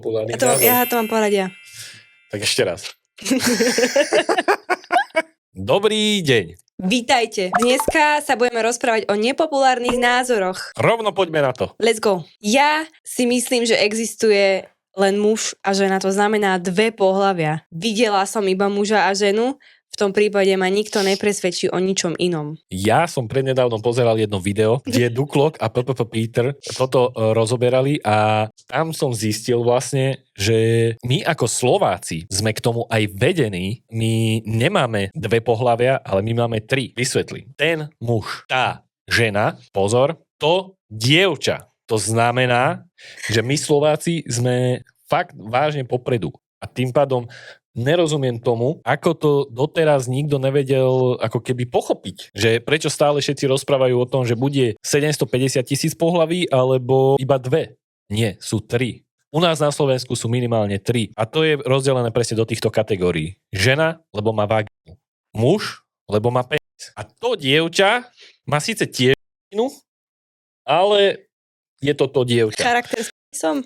nepopulárnych názoroch. Ja to mám povedať ja. Tak ešte raz. Dobrý deň. Vítajte. Dneska sa budeme rozprávať o nepopulárnych názoroch. Rovno poďme na to. Let's go. Ja si myslím, že existuje len muž a žena, to znamená dve pohlavia. Videla som iba muža a ženu, v tom prípade ma nikto nepresvedčí o ničom inom. Ja som prednedávnom pozeral jedno video, kde Duklok a PPP Peter toto rozoberali a tam som zistil vlastne, že my ako Slováci sme k tomu aj vedení. My nemáme dve pohlavia, ale my máme tri. Vysvetlím. Ten muž, tá žena, pozor, to dievča. To znamená, že my Slováci sme fakt vážne popredu. A tým pádom nerozumiem tomu, ako to doteraz nikto nevedel ako keby pochopiť. Že prečo stále všetci rozprávajú o tom, že bude 750 000 pohlaví, alebo iba dve. Nie, sú tri. U nás na Slovensku sú minimálne tri. A to je rozdelené presne do týchto kategórií. Žena, lebo má vagínu. Muž, lebo má penis. A to dievča má síce tiež vagínu, ale je to dievča. Charakter som.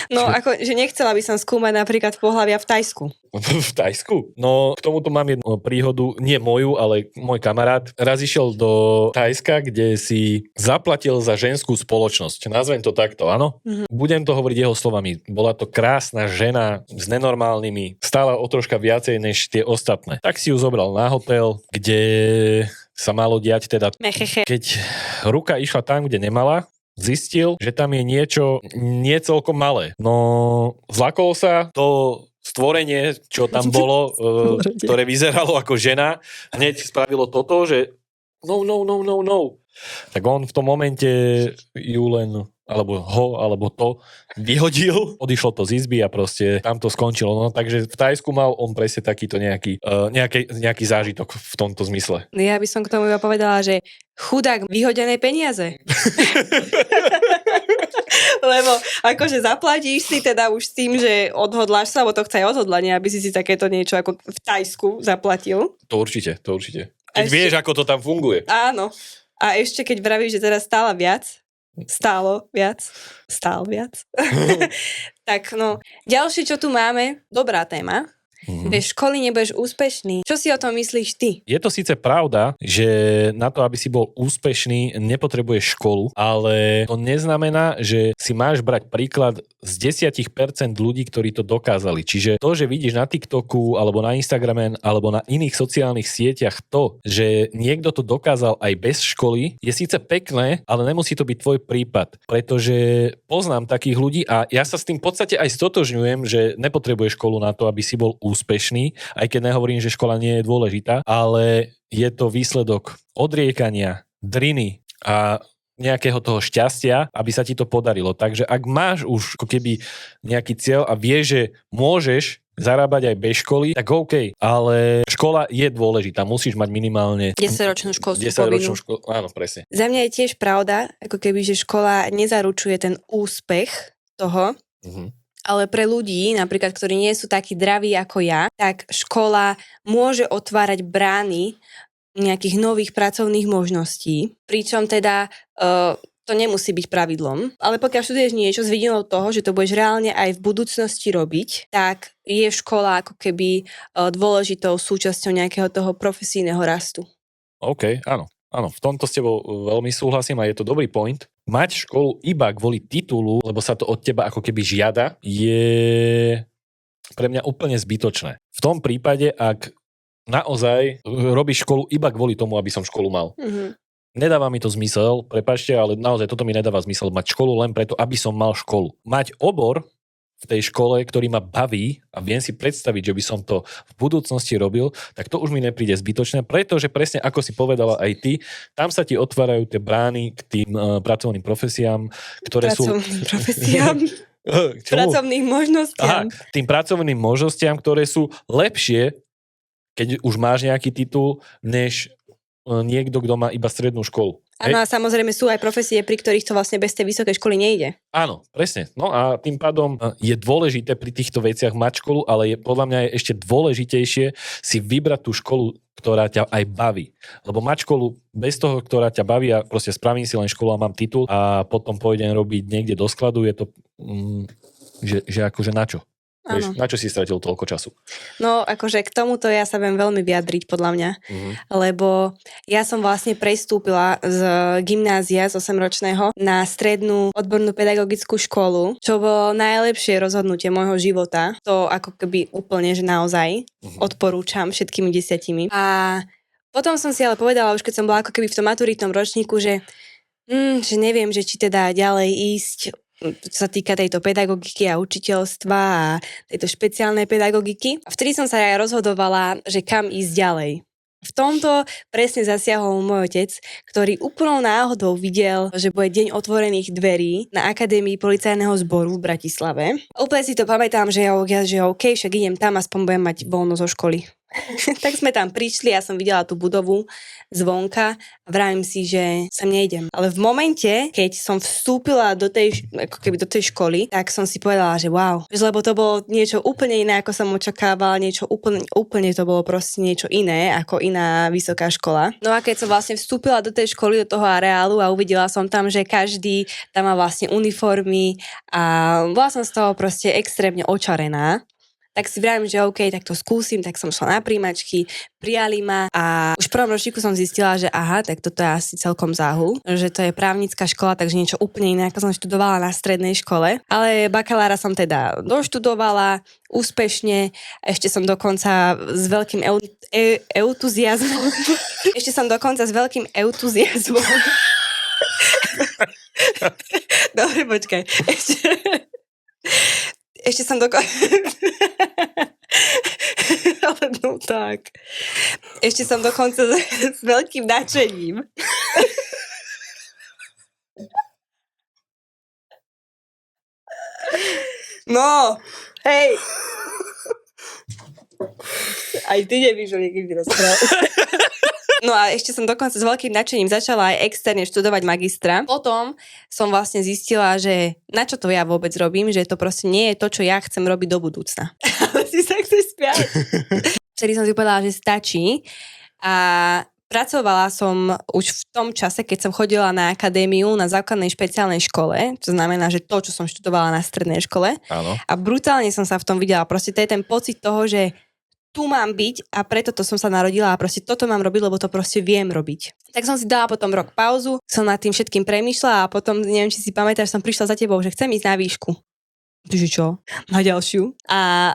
No, ako, že nechcela by som skúmať napríklad pohlavia v Tajsku. V Tajsku? No, k tomuto mám jednu príhodu, nie moju, ale môj kamarát raz išiel do Tajska, kde si zaplatil za ženskú spoločnosť. Nazvem to takto, áno? Mm-hmm. Budem to hovoriť jeho slovami. Bola to krásna žena s nenormálnymi, stála o troška viacej než tie ostatné. Tak si ju zobral na hotel, kde sa malo diať teda, keď ruka išla tam, kde nemala, zistil, že tam je niečo nie celkom malé. No, zlakol sa to stvorenie, čo tam bolo, ktoré vyzeralo ako žena, hneď spravilo toto, že no. Tak on v tom momente ju len alebo to vyhodil, odišlo to z izby a proste tam to skončilo. No takže v Tajsku mal on presne takýto nejaký zážitok v tomto zmysle. Ja by som k tomu iba povedala, že chudák vyhodené peniaze. Lebo akože zaplatíš si teda už s tým, že odhodláš sa, lebo to chce aj odhodlanie, aby si takéto niečo ako v Tajsku zaplatil. To určite. Keď vieš, ako to tam funguje. Áno. A ešte keď vravíš, že teraz stálo viac. Tak no, ďalšie, čo tu máme, dobrá téma. Bez školy nebudeš úspešný. Čo si o tom myslíš ty? Je to síce pravda, že na to, aby si bol úspešný, nepotrebuješ školu, ale to neznamená, že si máš brať príklad z 10% ľudí, ktorí to dokázali. Čiže to, že vidíš na TikToku, alebo na Instagrame, alebo na iných sociálnych sieťach to, že niekto to dokázal aj bez školy, je síce pekné, ale nemusí to byť tvoj prípad. Pretože poznám takých ľudí a ja sa s tým v podstate aj stotožňujem, že nepotrebuješ školu na to, aby si bol úspešný, aj keď nehovorím, že škola nie je dôležitá, ale je to výsledok odriekania, driny a nejakého toho šťastia, aby sa ti to podarilo. Takže ak máš už ako keby nejaký cieľ a vieš, že môžeš zarábať aj bez školy, tak OK, ale škola je dôležitá, musíš mať minimálne 10-ročnú školskú povinnú. Áno, presne. Za mňa je tiež pravda, ako keby, že škola nezaručuje ten úspech toho, ale pre ľudí, napríklad, ktorí nie sú takí draví ako ja, tak škola môže otvárať brány nejakých nových pracovných možností, pričom teda to nemusí byť pravidlom, ale pokiaľ študuješ niečo s vidinou toho, že to budeš reálne aj v budúcnosti robiť, tak je škola ako keby dôležitou súčasťou nejakého toho profesijného rastu. OK, áno, v tomto s tebou veľmi súhlasím a je to dobrý point. Mať školu iba kvôli titulu, lebo sa to od teba ako keby žiada, je pre mňa úplne zbytočné. V tom prípade, ak naozaj robíš školu iba kvôli tomu, aby som školu mal. Nedáva mi to zmysel, prepáčte, ale naozaj toto mi nedáva zmysel mať školu len preto, aby som mal školu. Mať obor v tej škole, ktorý ma baví a viem si predstaviť, že by som to v budúcnosti robil, tak to už mi nepríde zbytočné, pretože presne ako si povedala aj ty, tam sa ti otvárajú tie brány k tým pracovným profesiám, ktoré pracovným možnostiam. Tým pracovným možnostiam, ktoré sú lepšie, keď už máš nejaký titul, než niekto, kto má iba strednú školu. Áno, a samozrejme sú aj profesie, pri ktorých to vlastne bez tej vysokej školy nejde. Áno, presne. No a tým pádom je dôležité pri týchto veciach mať školu, ale podľa mňa je ešte dôležitejšie si vybrať tú školu, ktorá ťa aj baví. Lebo mať školu bez toho, ktorá ťa baví a proste spravím si len školu a mám titul a potom pôjdem robiť niekde do skladu, je to, že akože na čo? Vieš, na čo si stratil toľko času? No, akože k tomuto ja sa viem veľmi vyjadriť, podľa mňa. Lebo ja som vlastne prestúpila z gymnázia z 8-ročného na strednú odbornú pedagogickú školu, čo bolo najlepšie rozhodnutie môjho života. To ako keby úplne, že naozaj odporúčam všetkými 10. A potom som si ale povedala, už keď som bola ako keby v tom maturitnom ročníku, že neviem, že či teda ďalej ísť, čo sa týka tejto pedagogiky a učiteľstva a tejto špeciálnej pedagogiky. A vtedy som sa aj rozhodovala, že kam ísť ďalej. V tomto presne zasiahol môj otec, ktorý úplnou náhodou videl, že bude deň otvorených dverí na Akadémii policajného zboru v Bratislave. A úplne si to pamätám, že OK, však idem tam, aspoň budem mať voľno zo školy. Tak sme tam prišli, ja som videla tú budovu zvonka a vravím si, že sem nejdem. Ale v momente, keď som vstúpila do tej školy, tak som si povedala, že wow. Lebo to bolo niečo úplne iné, ako som očakávala, niečo úplne to bolo proste niečo iné, ako iná vysoká škola. No a keď som vlastne vstúpila do tej školy, do toho areálu a uvidela som tam, že každý tam má vlastne uniformy a bola som z toho proste extrémne očarená. Tak si vravím, že OK, tak to skúsim, tak som šla na príjmačky, prijali ma a už v prvom ročníku som zistila, že aha, tak toto je asi celkom záhul, že to je právnická škola, takže niečo úplne iné, ako som študovala na strednej škole. Ale bakalára som teda doštudovala úspešne, ešte som dokonca s veľkým eutuziazmom. Ešte som dokonca s veľkým eutuziazmom. Dobre, počkaj. Ešte som ale no tak. Ešte som dokonca s veľkým nadšením. No, hej. Aj ty nevíš, že niekedy rozprával. No a ešte som dokonca s veľkým nadšením začala aj externe študovať magistra. Potom som vlastne zistila, že na čo to ja vôbec robím, že to proste nie je to, čo ja chcem robiť do budúcna. Ale si sa chceš smiať. Vtedy som si povedala, že stačí a pracovala som už v tom čase, keď som chodila na akadémiu na základnej špeciálnej škole, to znamená, že to, čo som študovala na strednej škole. Áno. A brutálne som sa v tom videla. Proste to je ten pocit toho, že tu mám byť a preto to som sa narodila a proste toto mám robiť, lebo to proste viem robiť. Tak som si dala potom rok pauzu, som nad tým všetkým premýšľala a potom, neviem, či si pamätáš, som prišla za tebou, že chcem ísť na výšku. Čiže čo? Na ďalšiu. A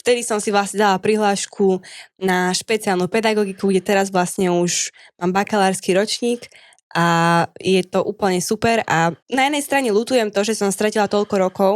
vtedy som si vlastne dala prihlášku na špeciálnu pedagogiku, kde teraz vlastne už mám bakalársky ročník a je to úplne super a na jednej strane ľutujem to, že som stratila toľko rokov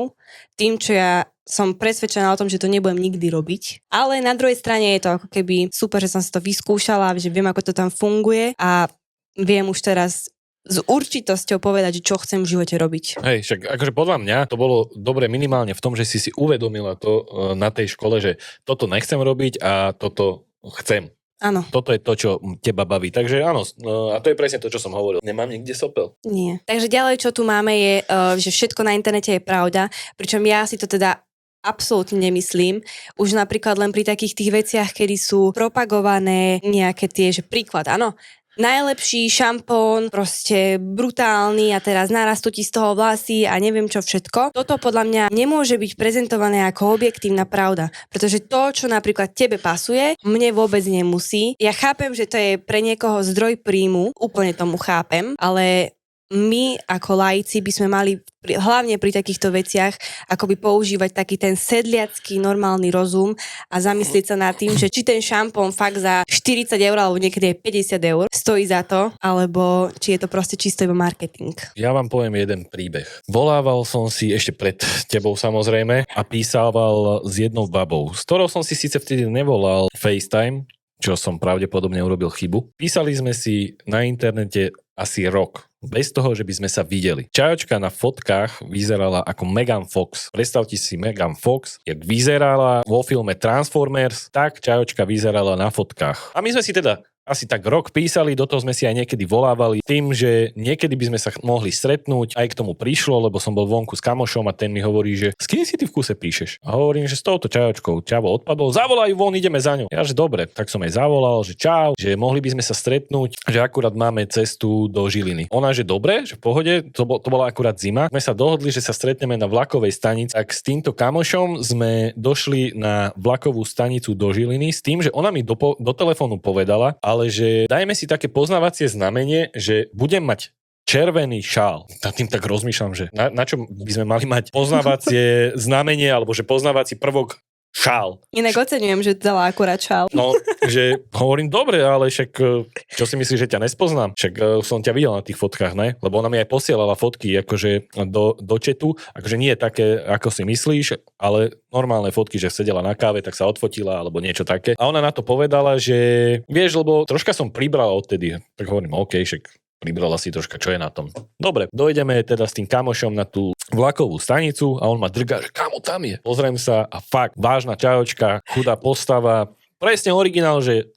tým, čo ja som presvedčená o tom, že to nebudem nikdy robiť. Ale na druhej strane je to ako keby super, že som si to vyskúšala, že viem, ako to tam funguje a viem už teraz s určitosťou povedať, že čo chcem v živote robiť. Hej, však akože podľa mňa to bolo dobre minimálne v tom, že si uvedomila to na tej škole, že toto nechcem robiť a toto chcem. Áno. Toto je to, čo teba baví. Takže áno, a to je presne to, čo som hovoril. Nemám nikde sopel. Nie. Takže ďalej, čo tu máme je, že všetko na internete je pravda, pričom ja si to teda absolútne nemyslím. Už napríklad len pri takých tých veciach, kedy sú propagované nejaké tie, že príklad, áno, najlepší šampón, proste brutálny a teraz narastú ti z toho vlasy a neviem čo všetko. Toto podľa mňa nemôže byť prezentované ako objektívna pravda, pretože to, čo napríklad tebe pasuje, mne vôbec nemusí. Ja chápem, že to je pre niekoho zdroj príjmu, úplne tomu chápem, ale my ako laici by sme mali hlavne pri takýchto veciach akoby používať taký ten sedliacký normálny rozum a zamyslieť sa nad tým, že či ten šampón fakt za 40 eur alebo niekedy aj 50 eur stojí za to, alebo či je to proste čisto iba marketing. Ja vám poviem jeden príbeh. Volával som si ešte pred tebou samozrejme a písával s jednou babou, s ktorou som si síce vtedy nevolal FaceTime, čo som pravdepodobne urobil chybu. Písali sme si na internete asi rok. Bez toho, že by sme sa videli. Čajočka na fotkách vyzerala ako Megan Fox. Predstavte si Megan Fox, jak vyzerala vo filme Transformers, tak Čajočka vyzerala na fotkách. A my sme si teda asi tak rok písali, do toho sme si aj niekedy volávali tým, že niekedy by sme sa mohli stretnúť, aj k tomu prišlo, lebo som bol vonku s kamošom a ten mi hovorí, že s kým si ty v kuse píšeš? A hovorím, že s touto čajočkou. Čavo odpadol, zavolaj von, ideme za ňou. Ja, že dobre, tak som jej zavolal, že čau, že mohli by sme sa stretnúť, že akurát máme cestu do Žiliny. Ona, že dobre, že v pohode, to bola akurát zima. My sa dohodli, že sa stretneme na vlakovej stanici. Tak s týmto kamošom sme došli na vlakovú stanicu do Žiliny s tým, že ona mi do telefónu povedala, ale že dajme si také poznávacie znamenie, že budem mať červený šál. Nad tým tak rozmýšľam, že na čo by sme mali mať poznávacie znamenie, alebo že poznávací prvok šál. Inak oceňujem, že dala akurát šál. No, že hovorím, dobre, ale však čo si myslíš, že ťa nespoznám? Však som ťa videl na tých fotkách, ne? Lebo ona mi aj posielala fotky akože do chatu, akože nie také, ako si myslíš, ale normálne fotky, že sedela na káve, tak sa odfotila, alebo niečo také. A ona na to povedala, že vieš, lebo troška som pribral odtedy. Tak hovorím, OK, však pribrala si troška, čo je na tom. Dobre, dojdeme teda s tým kamošom na tú vlakovú stanicu a on ma drgá, že kamo tam je. Pozriem sa a fakt, vážna čajočka, chudá postava, presne originál, že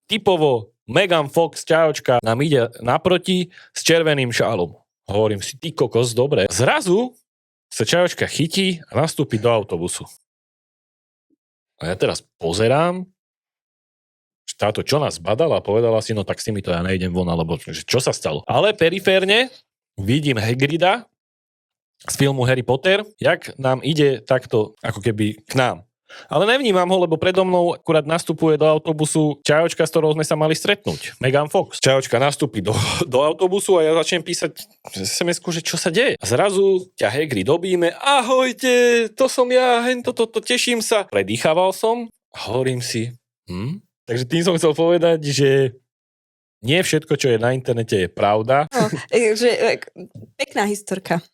typovo Megan Fox čajočka nám ide naproti s červeným šálom. Hovorím si, ty kokos, dobre. Zrazu sa čajočka chytí a nastúpi do autobusu. A ja teraz pozerám, táto čo nás badala a povedala si, no tak s týmito ja nejdem von, alebo čo sa stalo. Ale periférne vidím Hagrida z filmu Harry Potter, jak nám ide takto ako keby k nám. Ale nevnímam ho, lebo predo mnou akurát nastupuje do autobusu čajočka, s ktorou sme sa mali stretnúť. Megan Fox. Čajočka nastúpi do autobusu a ja začnem písať SMS-ku, že čo sa deje. A zrazu ťa Hagrid obíme. Ahojte, to som ja, to teším sa. Predýchaval som a hovorím si, Takže tým som chcel povedať, že nie všetko, čo je na internete, je pravda. No, pekná historka.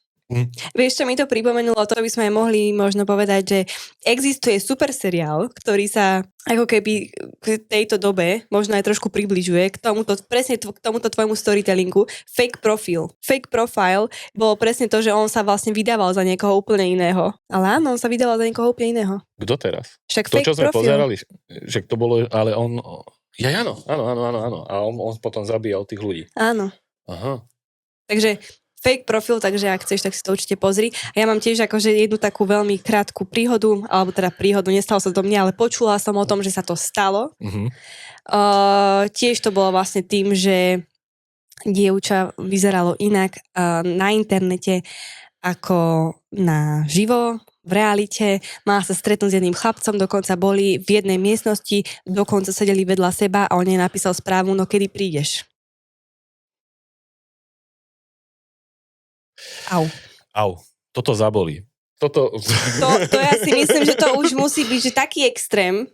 Vieš, čo mi to pripomenulo, to by sme mohli možno povedať, že existuje super seriál, ktorý sa ako keby k tejto dobe možno aj trošku približuje k tomuto, presne k tomuto tvojmu storytellingu. Fake profile bolo presne to, že on sa vlastne vydával za niekoho úplne iného. Ale áno, on sa vydával za niekoho úplne iného. Kto teraz? Však to, fake čo sme profil. pozerali, že to bolo, ale on... Áno. A on potom zabíjal tých ľudí. Áno. Aha. Takže fake profil, takže ak chceš, tak si to určite pozri. A ja mám tiež akože jednu takú veľmi krátku príhodu, alebo teda príhodu, nestalo sa to mne, ale počula som o tom, že sa to stalo. Tiež to bolo vlastne tým, že dievča vyzeralo inak na internete ako na živo, v realite. Mala sa stretnúť s jedným chlapcom, dokonca boli v jednej miestnosti, dokonca sedeli vedľa seba a on jej napísal správu, no kedy prídeš. Au. Toto zabolí. To ja si myslím, že to už musí byť, že taký extrém.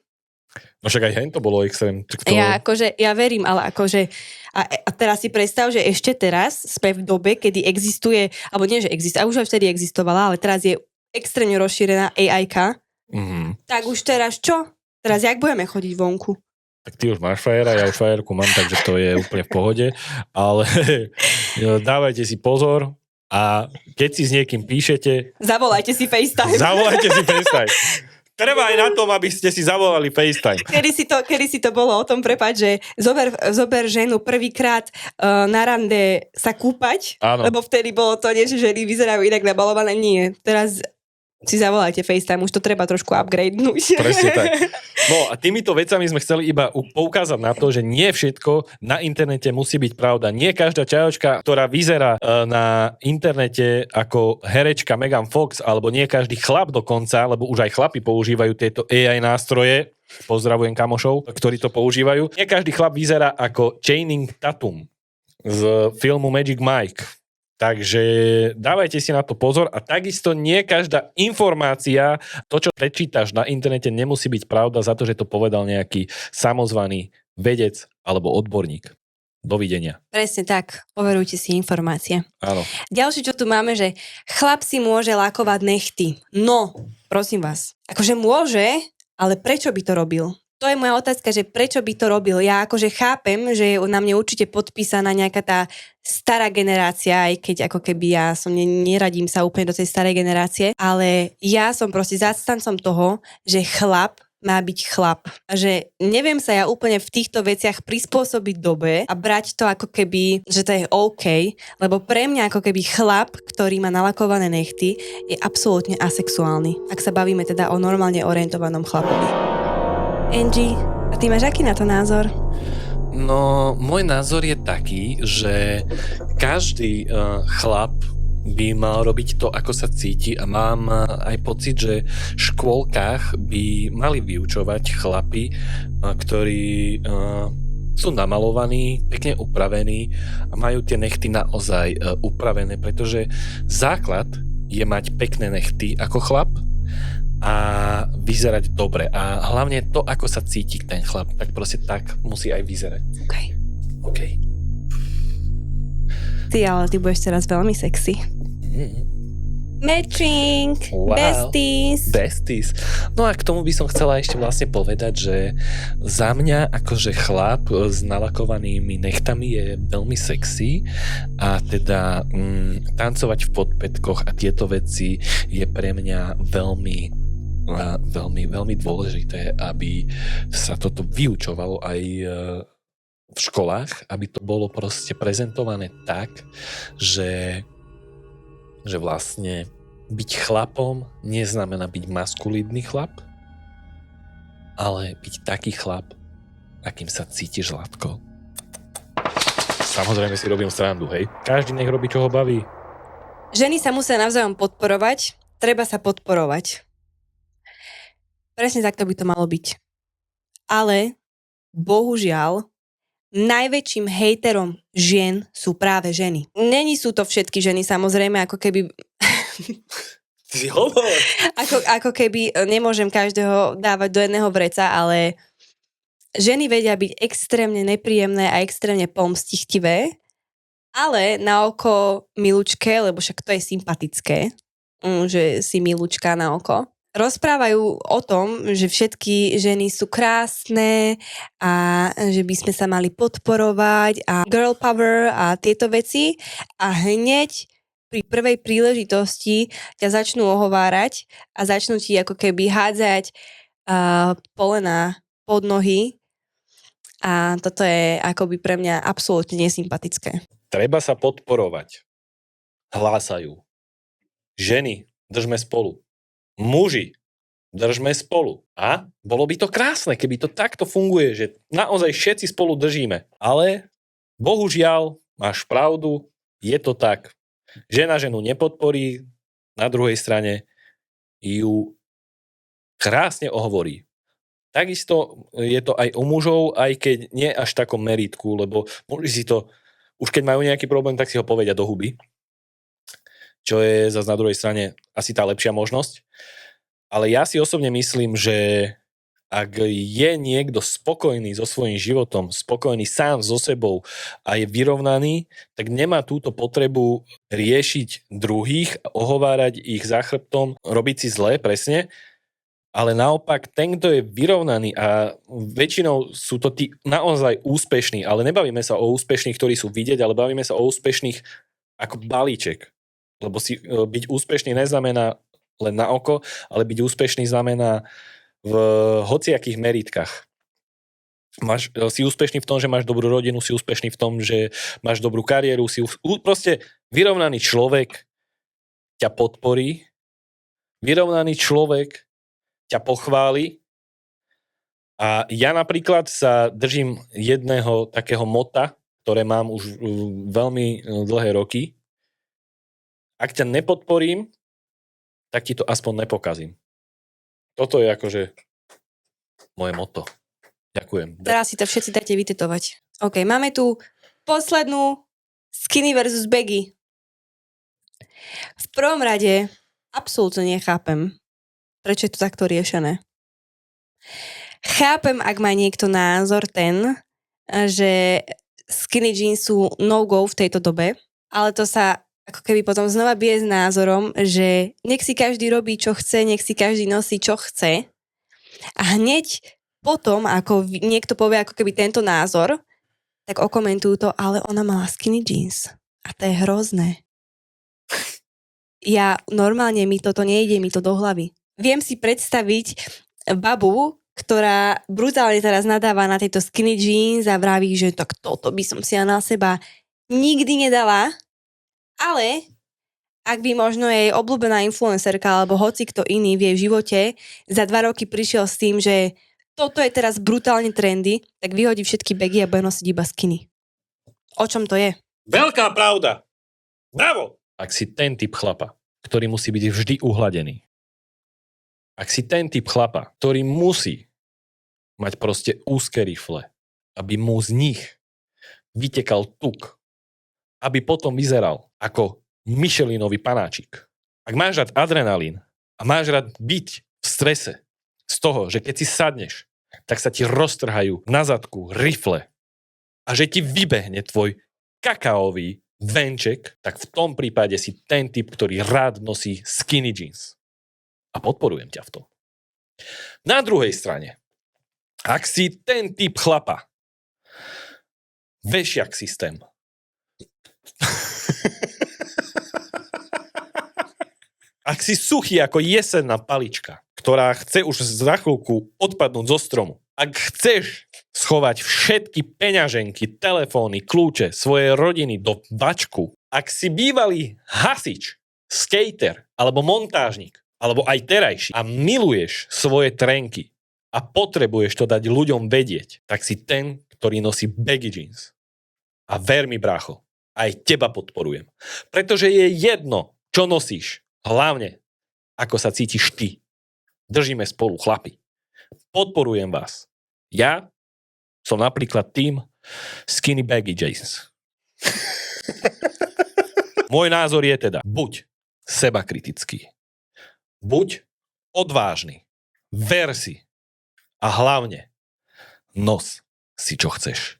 No však aj to bolo extrém. Ja verím, ale akože a teraz si predstav, že ešte teraz sme v dobe, kedy existuje, alebo nie, že existuje, a už aj vtedy existovala, ale teraz je extrémne rozšírená AI-ka. Tak už teraz čo? Teraz jak budeme chodiť vonku? Tak ty už máš frajera, ja už frajerku mám, takže to je úplne v pohode. Ale dávajte si pozor. A keď si s niekým píšete... Zavolajte si FaceTime. Treba aj na tom, aby ste si zavolali FaceTime. Kedy si to bolo o tom, prepáč, že zober ženu prvýkrát na rande sa kúpať, lebo vtedy bolo to, že ženy vyzerajú inak nabalované. Nie. Teraz si zavolajte FaceTime, už to treba trošku upgradenúť. Presne tak. No a týmito vecami sme chceli iba poukázať na to, že nie všetko na internete musí byť pravda. Nie každá čajočka, ktorá vyzerá na internete ako herečka Megan Fox, alebo nie každý chlap dokonca, lebo už aj chlapi používajú tieto AI nástroje, pozdravujem kamošov, ktorí to používajú. Nie každý chlap vyzerá ako Channing Tatum z filmu Magic Mike. Takže dávajte si na to pozor a takisto nie každá informácia, to, čo prečítaš na internete, nemusí byť pravda za to, že to povedal nejaký samozvaný vedec alebo odborník. Dovidenia. Presne tak, overujte si informácie. Áno. Ďalšie, čo tu máme, že chlap si môže lakovať nechty. No, prosím vás, akože môže, ale prečo by to robil? To je moja otázka, že prečo by to robil. Ja akože chápem, že je na mne určite podpísaná nejaká tá stará generácia, aj keď ako keby ja som neradím sa úplne do tej starej generácie, ale ja som proste zástancom toho, že chlap má byť chlap. A že neviem sa ja úplne v týchto veciach prispôsobiť dobe a brať to ako keby, že to je OK, lebo pre mňa ako keby chlap, ktorý má nalakované nechty, je absolútne asexuálny. Ak sa bavíme teda o normálne orientovanom chlapovi. Angie, a ty máš aký na to názor? No, môj názor je taký, že každý chlap by mal robiť to, ako sa cíti a mám aj pocit, že v škôlkach by mali vyučovať chlapi, ktorí sú namalovaní, pekne upravení a majú tie nechty naozaj upravené, pretože základ je mať pekné nechty ako chlap a vyzerať dobre. A hlavne to, ako sa cíti ten chlap, tak proste tak musí aj vyzerať. OK. Ty, ale ty budeš teraz veľmi sexy. Matching! Wow. Besties! No a k tomu by som chcela ešte vlastne povedať, že za mňa akože chlap s nalakovanými nechtami je veľmi sexy a teda tancovať v podpätkoch a tieto veci je pre mňa veľmi, veľmi dôležité, aby sa toto vyučovalo aj v školách, aby to bolo proste prezentované tak, že vlastne byť chlapom neznamená byť maskulídny chlap, ale byť taký chlap, akým sa cítiš, Zlatko. Samozrejme si robím srandu, hej? Každý nech robí, čo ho baví. Ženy sa musia navzájom podporovať, treba sa podporovať. Presne takto by to malo byť. Ale, bohužiaľ, najväčším hejterom žien sú práve ženy. Není sú to všetky ženy, samozrejme, ako keby... ako keby nemôžem každého dávať do jedného vreca, ale ženy vedia byť extrémne nepríjemné a extrémne pomstichtivé, ale na oko milučké, lebo však to je sympatické, že si milučka na oko. Rozprávajú o tom, že všetky ženy sú krásne a že by sme sa mali podporovať a girl power a tieto veci a hneď pri prvej príležitosti ťa začnú ohovárať a začnú ti ako keby hádzať polena pod nohy a toto je akoby pre mňa absolútne nesympatické. Treba sa podporovať. Hlásajú. Ženy, držme spolu. Muži, držme spolu. A bolo by to krásne, keby to takto funguje, že naozaj všetci spolu držíme. Ale bohužiaľ, máš pravdu, je to tak. Žena ženu nepodporí, na druhej strane ju krásne ohovorí. Takisto je to aj u mužov, aj keď nie až takom meritku, lebo muži si to, už keď majú nejaký problém, tak si ho povedia do huby. Čo je zase na druhej strane asi tá lepšia možnosť. Ale ja si osobne myslím, že ak je niekto spokojný so svojím životom, spokojný sám so sebou a je vyrovnaný, tak nemá túto potrebu riešiť druhých, ohovárať ich za chrbtom, robiť si zlé, presne. Ale naopak, ten, kto je vyrovnaný a väčšinou sú to tí naozaj úspešní, ale nebavíme sa o úspešných, ktorí sú vidieť, ale bavíme sa o úspešných ako balíček. Lebo byť úspešný neznamená len na oko, ale byť úspešný znamená v hociakých meritkách. Si úspešný v tom, že máš dobrú rodinu, si úspešný v tom, že máš dobrú kariéru, proste vyrovnaný človek ťa podporí, vyrovnaný človek ťa pochváli a ja napríklad sa držím jedného takého mota, ktoré mám už veľmi dlhé roky. Ak ťa nepodporím, tak ti to aspoň nepokazím. Toto je akože moje motto. Ďakujem. Teraz si to všetci dáte vytetovať. OK, máme tu poslednú skinny versus baggy. V prvom rade absolútne nechápem, prečo je to takto riešené. Chápem, ak má niekto názor ten, že skinny jeans sú no-go v tejto dobe, ale to sa ako keby potom znova bije s názorom, že nech si každý robí, čo chce, nech si každý nosí, čo chce. A hneď potom, ako niekto povie ako keby tento názor, tak okomentujú to, ale ona mala skinny jeans. A to je hrozné. Normálne mi toto nejde, mi to do hlavy. Viem si predstaviť babu, ktorá brutálne teraz nadáva na tieto skinny jeans a vraví, že tak toto by som si ja na seba nikdy nedala, ale ak by možno jej obľúbená influencerka alebo hoci kto iný v jej živote za 2 roky prišiel s tým, že toto je teraz brutálne trendy, tak vyhodí všetky bagy a bude nosiť iba skinny. O čom to je? Veľká pravda! Bravo! Ak si ten typ chlapa, ktorý musí byť vždy uhladený, ak si ten typ chlapa, ktorý musí mať proste úzke rifle, aby mu z nich vytekal tuk, aby potom vyzeral ako Michelinový panáčik. Ak máš rád adrenalín a máš rád byť v strese z toho, že keď si sadneš, tak sa ti roztrhajú na zadku rifle a že ti vybehne tvoj kakaový venček, tak v tom prípade si ten typ, ktorý rád nosí skinny jeans. A podporujem ťa v tom. Na druhej strane, ak si ten typ chlapa, vešiak systém, ak si suchý ako jesenná palička, ktorá chce už za chvíľku odpadnúť zo stromu, ak chceš schovať všetky peňaženky, telefóny, kľúče svojej rodiny do vačku, ak si bývalý hasič, skater alebo montážnik, alebo aj terajší a miluješ svoje trenky a potrebuješ to dať ľuďom vedieť, tak si ten, ktorý nosí baggy jeans. A ver mi, brácho, aj teba podporujem. Pretože je jedno, čo nosíš, hlavne ako sa cítiš ty. Držíme spolu, chlapi. Podporujem vás. Ja som napríklad tým skinny baggy jeans. Môj názor je teda, buď sebakritický, buď odvážny, ver si a hlavne nos si čo chceš.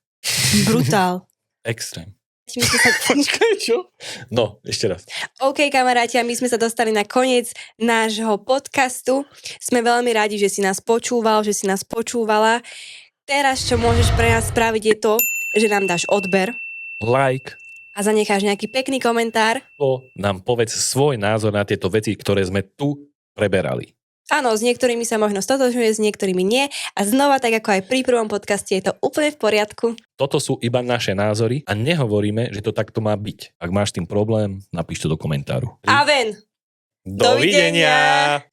Brutál. Extrém. Počkaj, čo? No, ešte raz. OK, kamaráti, a my sme sa dostali na koniec nášho podcastu. Sme veľmi radi, že si nás počúval, že si nás počúvala. Teraz, čo môžeš pre nás spraviť, je to, že nám dáš odber. Like. A zanecháš nejaký pekný komentár. Nám povedz svoj názor na tieto veci, ktoré sme tu preberali. Áno, s niektorými sa možno stotožňuje, s niektorými nie. A znova, tak ako aj pri prvom podcaste, je to úplne v poriadku. Toto sú iba naše názory a nehovoríme, že to takto má byť. Ak máš tým problém, napíš to do komentáru. Aven! Dovidenia!